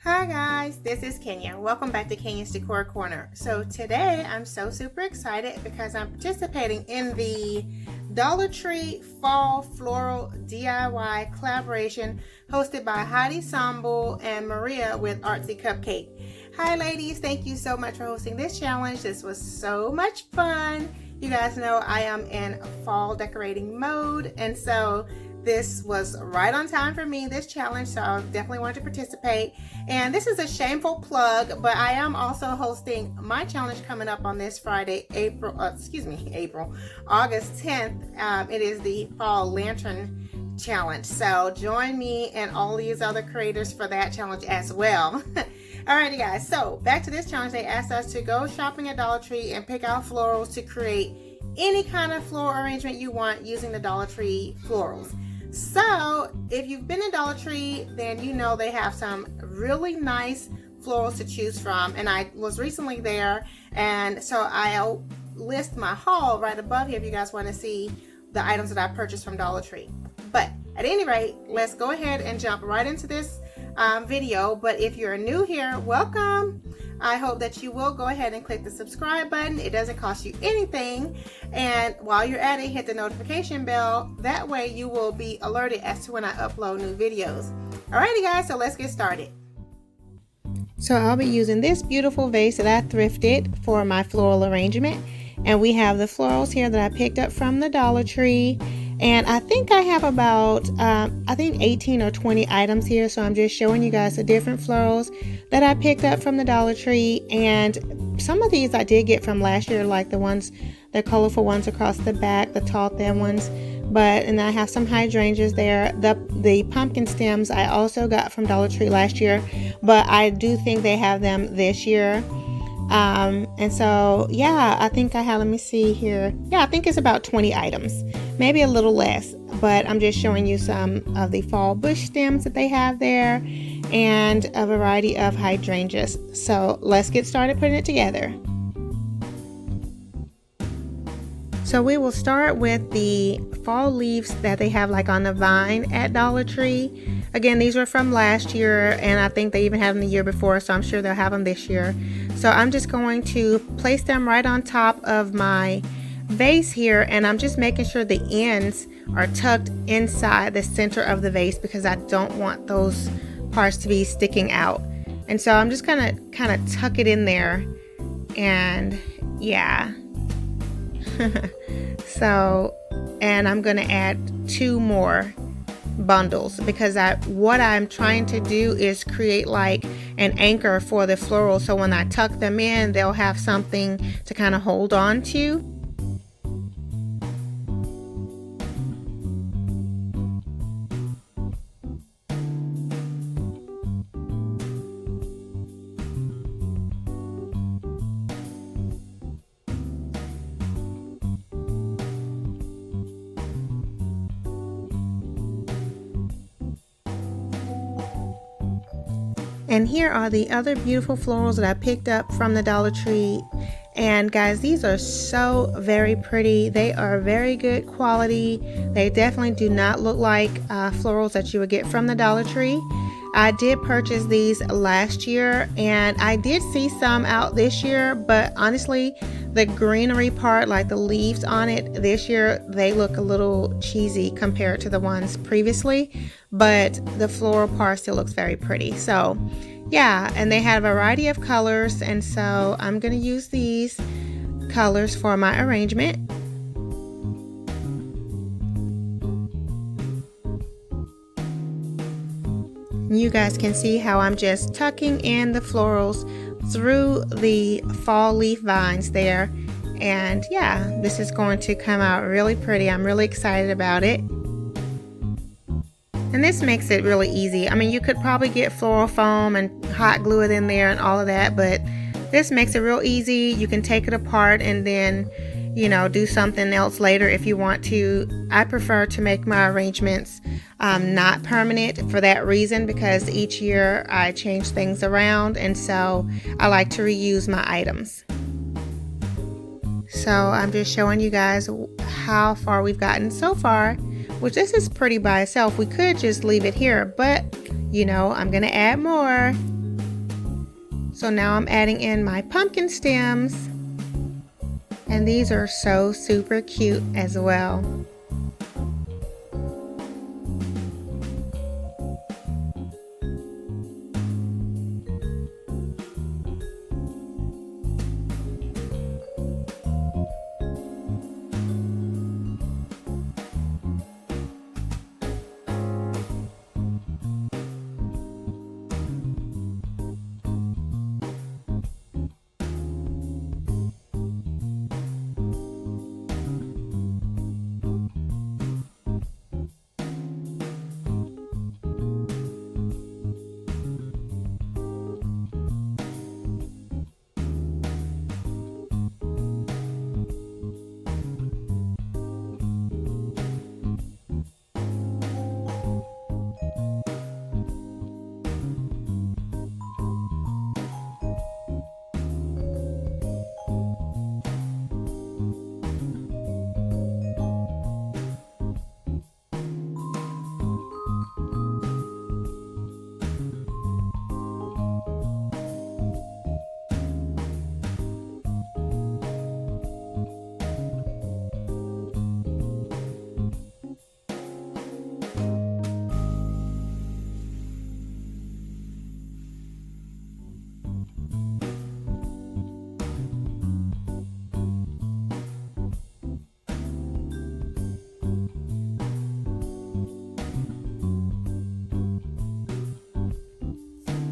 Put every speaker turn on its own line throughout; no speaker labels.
Hi guys, this is Kenya. Welcome back to Kenya's Decor Corner. So today I'm so super excited because I'm participating in the Dollar Tree Fall Floral DIY collaboration hosted by Heidi Sonboul and Maria with Artsy Cupcake. Hi ladies, thank you so much for hosting this challenge. This was so much fun. You guys know I am in fall decorating mode, and so this was right on time for me, this challenge, so I definitely wanted to participate. And this is a shameful plug, but I am also hosting my challenge coming up on this Friday, August 10th. It is the Fall Lantern Challenge. So join me and all these other creators for that challenge as well. Alrighty guys, so back to this challenge. They asked us to go shopping at Dollar Tree and pick out florals to create any kind of floral arrangement you want using the Dollar Tree florals. So if you've been in Dollar Tree, then you know they have some really nice florals to choose from, and I was recently there, and so I'll list my haul right above here if you guys want to see the items that I purchased from Dollar Tree. But at any rate, let's go ahead and jump right into this video. But if you're new here, welcome. I hope that you will go ahead and click the subscribe button. It doesn't cost you anything. And while you're at it, hit the notification bell. That way you will be alerted as to when I upload new videos. Alrighty guys, so let's get started. So I'll be using this beautiful vase that I thrifted for my floral arrangement. And we have the florals here that I picked up from the Dollar Tree. And I think I have about, 18 or 20 items here. So I'm just showing you guys the different florals that I picked up from the Dollar Tree. And some of these I did get from last year, like the colorful ones across the back, the tall thin ones. And I have some hydrangeas there. The pumpkin stems I also got from Dollar Tree last year, but I do think they have them this year. And so, yeah, I think I have, let me see here. Yeah, I think it's about 20 items, maybe a little less, but I'm just showing you some of the fall bush stems that they have there and a variety of hydrangeas. So let's get started putting it together. So we will start with the fall leaves that they have like on the vine at Dollar Tree. Again, these were from last year, and I think they even had them the year before, so I'm sure they'll have them this year. So I'm just going to place them right on top of my vase here, and I'm just making sure the ends are tucked inside the center of the vase because I don't want those parts to be sticking out. And so I'm just gonna kind of tuck it in there, and yeah. So, and I'm gonna add 2 more bundles because what I'm trying to do is create like an anchor for the floral, so when I tuck them in, they'll have something to kind of hold on to. And here are the other beautiful florals that I picked up from the Dollar Tree. And guys, these are so very pretty. They are very good quality. They definitely do not look like florals that you would get from the Dollar Tree. I did purchase these last year, and I did see some out this year, but honestly, the greenery part, like the leaves on it this year, they look a little cheesy compared to the ones previously, but the floral part still looks very pretty. So yeah, and they had a variety of colors, and so I'm going to use these colors for my arrangement. You guys can see how I'm just tucking in the florals through the fall leaf vines there. And yeah, this is going to come out really pretty. I'm really excited about it. And this makes it really easy. I mean, you could probably get floral foam and hot glue it in there and all of that, but this makes it real easy. You can take it apart and then, you know, do something else later if you want to. I prefer to make my arrangements not permanent for that reason, because each year I change things around, and so I like to reuse my items. So I'm just showing you guys how far we've gotten so far, which this is pretty by itself. We could just leave it here, but you know, I'm gonna add more. So now I'm adding in my pumpkin stems, and these are so super cute as well.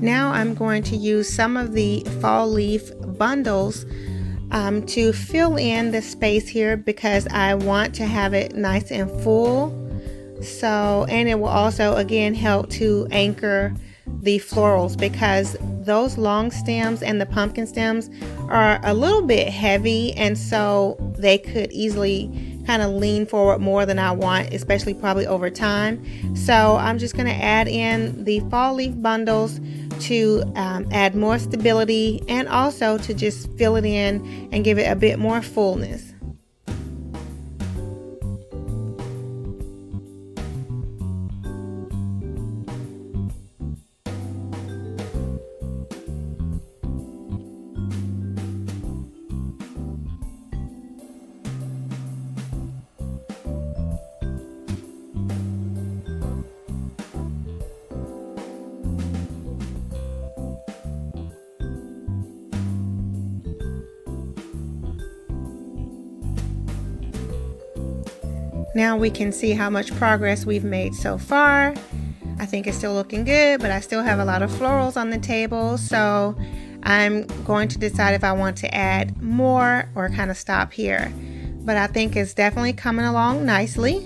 Now I'm going to use some of the fall leaf bundles to fill in the space here, because I want to have it nice and full. So, and it will also again help to anchor the florals, because those long stems and the pumpkin stems are a little bit heavy, and so they could easily kind of lean forward more than I want, especially probably over time. So I'm just going to add in the fall leaf bundles to add more stability, and also to just fill it in and give it a bit more fullness. Now we can see how much progress we've made so far. I think it's still looking good, but I still have a lot of florals on the table, so I'm going to decide if I want to add more or kind of stop here. But I think it's definitely coming along nicely.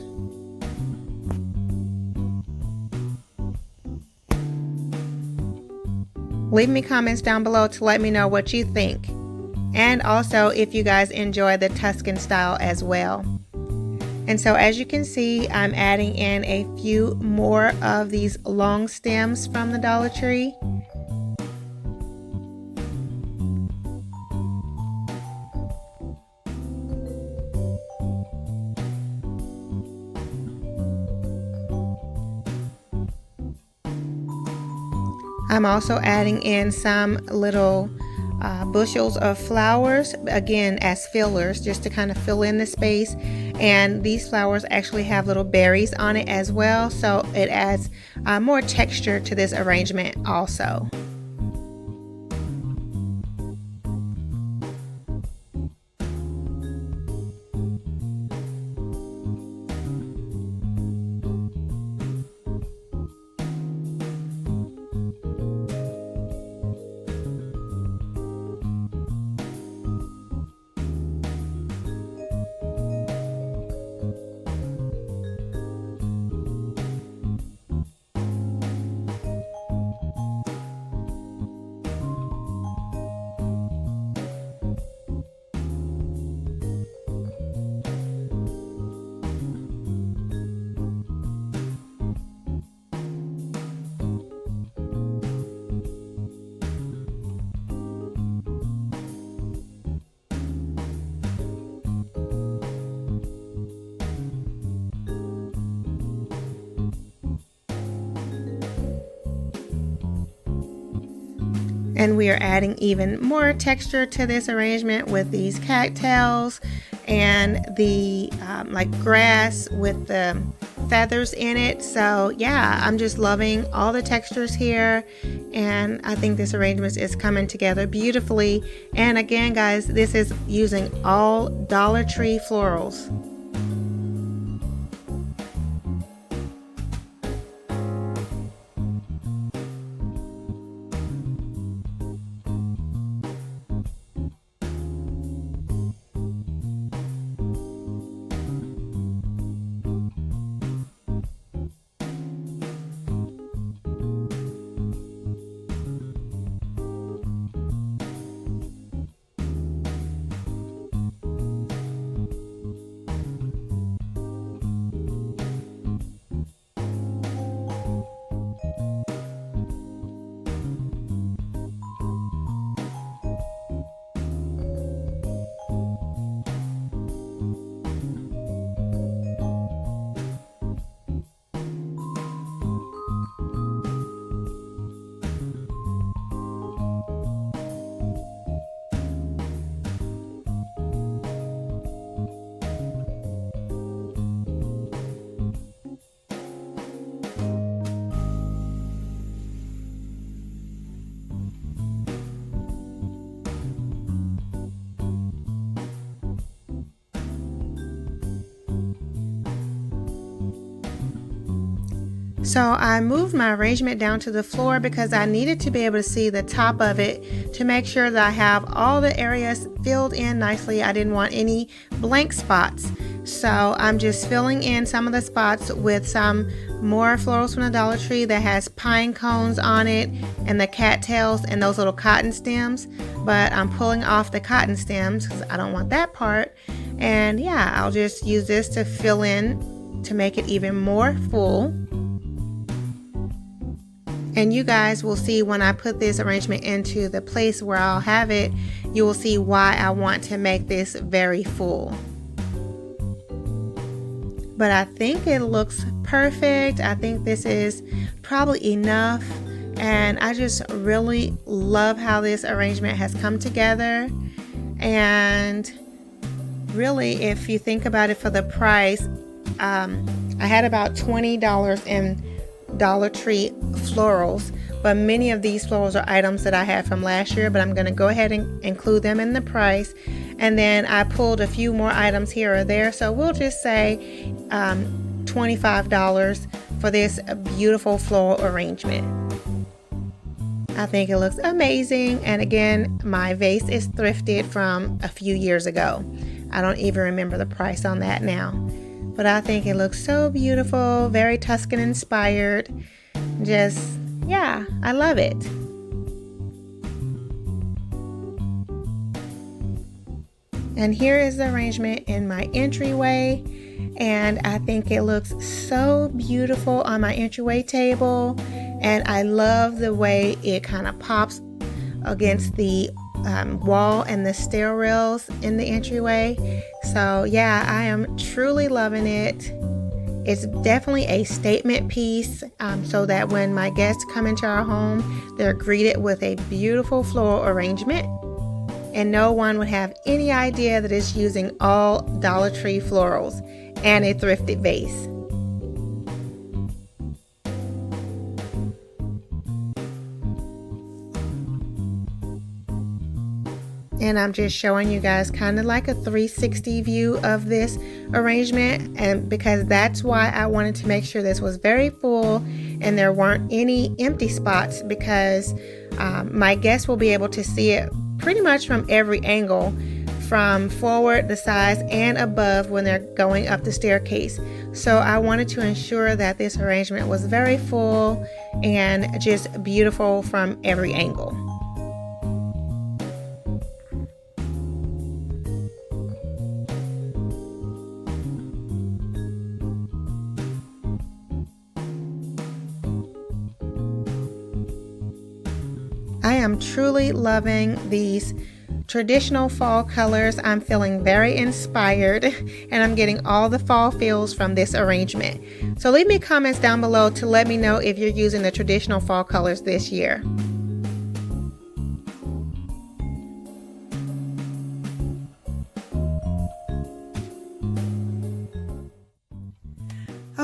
Leave me comments down below to let me know what you think, and also if you guys enjoy the Tuscan style as well. And so as you can see, I'm adding in a few more of these long stems from the Dollar Tree. I'm also adding in some little bushels of flowers, again as fillers, just to kind of fill in the space. And these flowers actually have little berries on it as well, so it adds more texture to this arrangement also. And we are adding even more texture to this arrangement with these cattails and the like grass with the feathers in it. So yeah, I'm just loving all the textures here, and I think this arrangement is coming together beautifully. And again, guys, this is using all Dollar Tree florals. So I moved my arrangement down to the floor because I needed to be able to see the top of it to make sure that I have all the areas filled in nicely. I didn't want any blank spots. So I'm just filling in some of the spots with some more florals from the Dollar Tree that has pine cones on it and the cattails and those little cotton stems. But I'm pulling off the cotton stems because I don't want that part. And yeah, I'll just use this to fill in to make it even more full. And you guys will see when I put this arrangement into the place where I'll have it, you will see why I want to make this very full. But I think it looks perfect. I think this is probably enough. And I just really love how this arrangement has come together. And really, if you think about it for the price, I had about $20 in Dollar Tree florals, but many of these florals are items that I had from last year, but I'm going to go ahead and include them in the price. And then I pulled a few more items here or there, so we'll just say $25 for this beautiful floral arrangement. I think it looks amazing. And again, my vase is thrifted from a few years ago. I don't even remember the price on that now. But I think it looks so beautiful, very Tuscan inspired. Just, yeah, I love it. And here is the arrangement in my entryway. And I think it looks so beautiful on my entryway table. And I love the way it kind of pops against the wall and the stair rails in the entryway. So yeah, I am truly loving it. It's definitely a statement piece, so that when my guests come into our home, they're greeted with a beautiful floral arrangement, and no one would have any idea that it's using all Dollar Tree florals and a thrifted vase. And I'm just showing you guys kind of like a 360 view of this arrangement, and because that's why I wanted to make sure this was very full and there weren't any empty spots, because my guests will be able to see it pretty much from every angle, from forward, the sides, and above when they're going up the staircase. So I wanted to ensure that this arrangement was very full and just beautiful from every angle. I am truly loving these traditional fall colors. I'm feeling very inspired, and I'm getting all the fall feels from this arrangement. So leave me comments down below to let me know if you're using the traditional fall colors this year.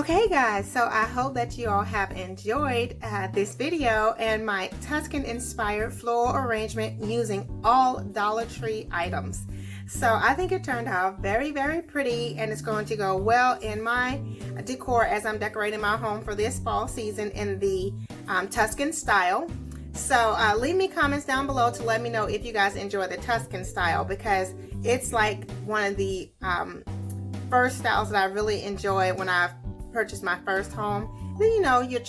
Okay guys, so I hope that you all have enjoyed this video and my Tuscan inspired floral arrangement using all Dollar Tree items. So I think it turned out very, very pretty, and it's going to go well in my decor as I'm decorating my home for this fall season in the Tuscan style. So leave me comments down below to let me know if you guys enjoy the Tuscan style, because it's like one of the first styles that I really enjoy when I purchased my first home. Then you know your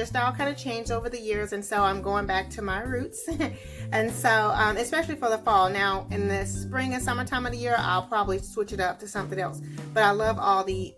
style kind of changed over the years, and so I'm going back to my roots. And so especially for the fall. Now in the spring and summertime of the year I'll probably switch it up to something else, but I love all the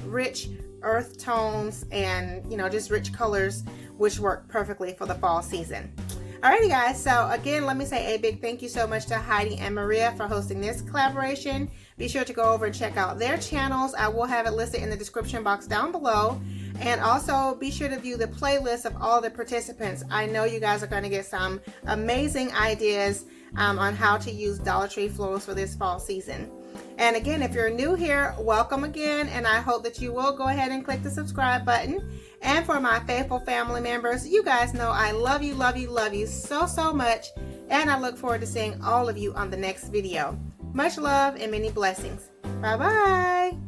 rich earth tones and just rich colors, which work perfectly for the fall season. Alrighty guys, so again, let me say a big thank you so much to Heidi and Maria for hosting this collaboration. Be sure to go over and check out their channels. I will have it listed in the description box down below. And also be sure to view the playlist of all the participants. I know you guys are going to get some amazing ideas on how to use Dollar Tree florals for this fall season. And again, if you're new here, welcome again, and I hope that you will go ahead and click the subscribe button. And for my faithful family members, you guys know I love you, love you, love you so, so much, and I look forward to seeing all of you on the next video. Much love and many blessings. Bye-bye.